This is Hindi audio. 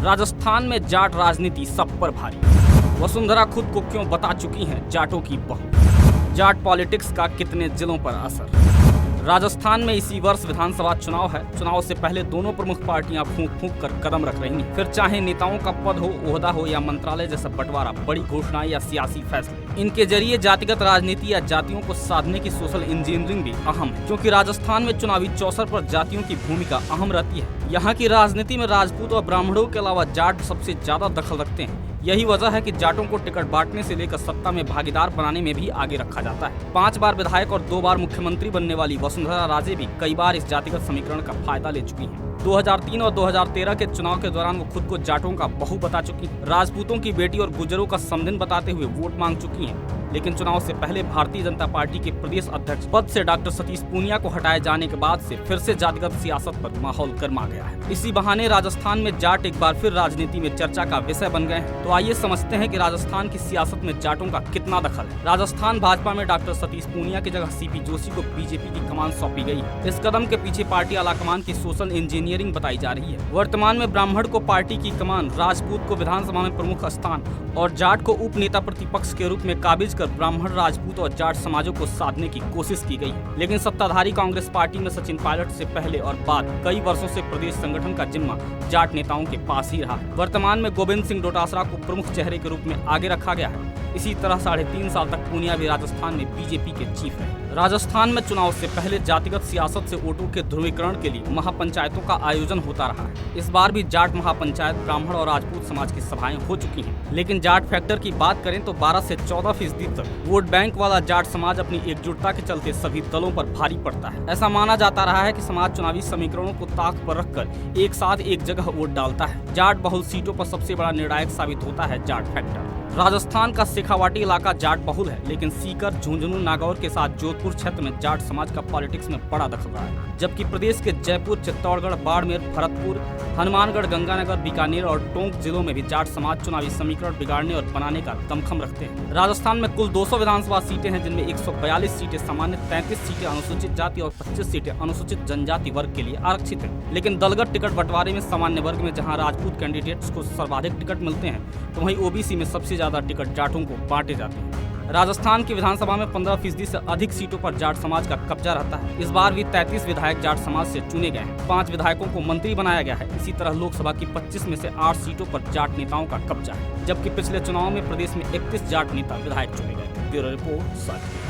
राजस्थान में जाट राजनीति सब पर भारी। वसुंधरा खुद को क्यों बता चुकी हैं जाटों की बहू। जाट पॉलिटिक्स का कितने जिलों पर असर। राजस्थान में इसी वर्ष विधानसभा चुनाव है। चुनाव से पहले दोनों प्रमुख पार्टियां फूंक फूंक कर कदम रख रही हैं। फिर चाहे नेताओं का पद हो, ओहदा हो या मंत्रालय जैसा बंटवारा, बड़ी घोषणाएं या सियासी फैसले, इनके जरिए जातिगत राजनीति या जातियों को साधने की सोशल इंजीनियरिंग भी अहम है, क्योंकि राजस्थान में चुनावी चौसर पर जातियों की भूमिका अहम रहती है। यहाँ की राजनीति में राजपूत और ब्राह्मणों के अलावा जाट सबसे ज्यादा दखल रखते हैं। यही वजह है कि जाटों को टिकट बांटने से लेकर सत्ता में भागीदार बनाने में भी आगे रखा जाता है। 5 बार विधायक और 2 बार मुख्यमंत्री बनने वाली वसुंधरा राजे भी कई बार इस जातिगत समीकरण का फायदा ले चुकी हैं। 2003 और 2013 के चुनाव के दौरान वो खुद को जाटों का बहू बता चुकी हैं। राजपूतों की बेटी और गुर्जरों का समधिन बताते हुए वोट मांग चुकी हैं। लेकिन चुनाव से पहले भारतीय जनता पार्टी के प्रदेश अध्यक्ष पद से डॉक्टर सतीश पूनिया को हटाए जाने के बाद से फिर से जातिगत सियासत पर माहौल गर्मा गया है। इसी बहाने राजस्थान में जाट एक बार फिर राजनीति में चर्चा का विषय बन गए हैं। तो आइए समझते हैं कि राजस्थान की सियासत में जाटों का कितना दखल है। राजस्थान भाजपा में डॉक्टर सतीश पूनिया की जगह सीपी जोशी को बीजेपी की कमान सौंपी गई है। इस कदम के पीछे पार्टी आलाकमान की सोशल इंजीनियरिंग बताई जा रही है। वर्तमान में ब्राह्मण को पार्टी की कमान, राजपूत को विधानसभा में प्रमुख स्थान और जाट को उप नेता प्रतिपक्ष के रूप में काबिज कर ब्राह्मण, राजपूत और जाट समाजों को साधने की कोशिश की गई। लेकिन सत्ताधारी कांग्रेस पार्टी में सचिन पायलट से पहले और बाद कई वर्षों से प्रदेश संगठन का जिम्मा जाट नेताओं के पास ही रहा है। वर्तमान में गोविंद सिंह डोटासरा को प्रमुख चेहरे के रूप में आगे रखा गया है। इसी तरह 3.5 साल तक पूनिया भी राजस्थान में बीजेपी के चीफ रहे। राजस्थान में चुनाव से पहले जातिगत सियासत से वोटों के ध्रुवीकरण के लिए महापंचायतों का आयोजन होता रहा है। इस बार भी जाट महापंचायत, ब्राह्मण और राजपूत समाज की सभाएं हो चुकी हैं। लेकिन जाट फैक्टर की बात करें तो 12 से 14% तक वोट बैंक वाला जाट समाज अपनी एकजुटता के चलते सभी दलों पर भारी पड़ता है। ऐसा माना जाता रहा है कि समाज चुनावी समीकरणों को ताक पर रखकर एक साथ एक जगह वोट डालता है। जाट बहुल सीटों पर सबसे बड़ा निर्णायक साबित होता है जाट फैक्टर। राजस्थान का शेखावाटी इलाका जाट बहुल है, लेकिन सीकर, झुंझुनू, नागौर के साथ जोधपुर क्षेत्र में जाट समाज का पॉलिटिक्स में बड़ा दखल रहा है। जबकि प्रदेश के जयपुर, चित्तौड़गढ़, बाड़मेर, भरतपुर, हनुमानगढ़, गंगानगर, बीकानेर और टोंक जिलों में भी जाट समाज चुनावी समीकरण बिगाड़ने और बनाने का दमखम रखते हैं। राजस्थान में कुल 200 विधानसभा सीटें हैं, जिनमें 142 सीटें सामान्य, 33 सीटें अनुसूचित जाति और 25 सीटें अनुसूचित जनजाति वर्ग के लिए आरक्षित हैं। लेकिन दलगत टिकट बंटवारे में सामान्य वर्ग में जहाँ राजपूत कैंडिडेट्स को सर्वाधिक टिकट मिलते हैं, तो वहीं ओबीसी में सबसे ज्यादा टिकट जाटों को बांटे जाते हैं। राजस्थान की विधानसभा में 15% से अधिक सीटों पर जाट समाज का कब्जा रहता है। इस बार भी 33 विधायक जाट समाज से चुने गए हैं। 5 विधायकों को मंत्री बनाया गया है। इसी तरह लोकसभा की 25 में से 8 सीटों पर जाट नेताओं का कब्जा है, जबकि पिछले चुनाव में प्रदेश में 31 जाट नेता विधायक चुने गए। Bureau report.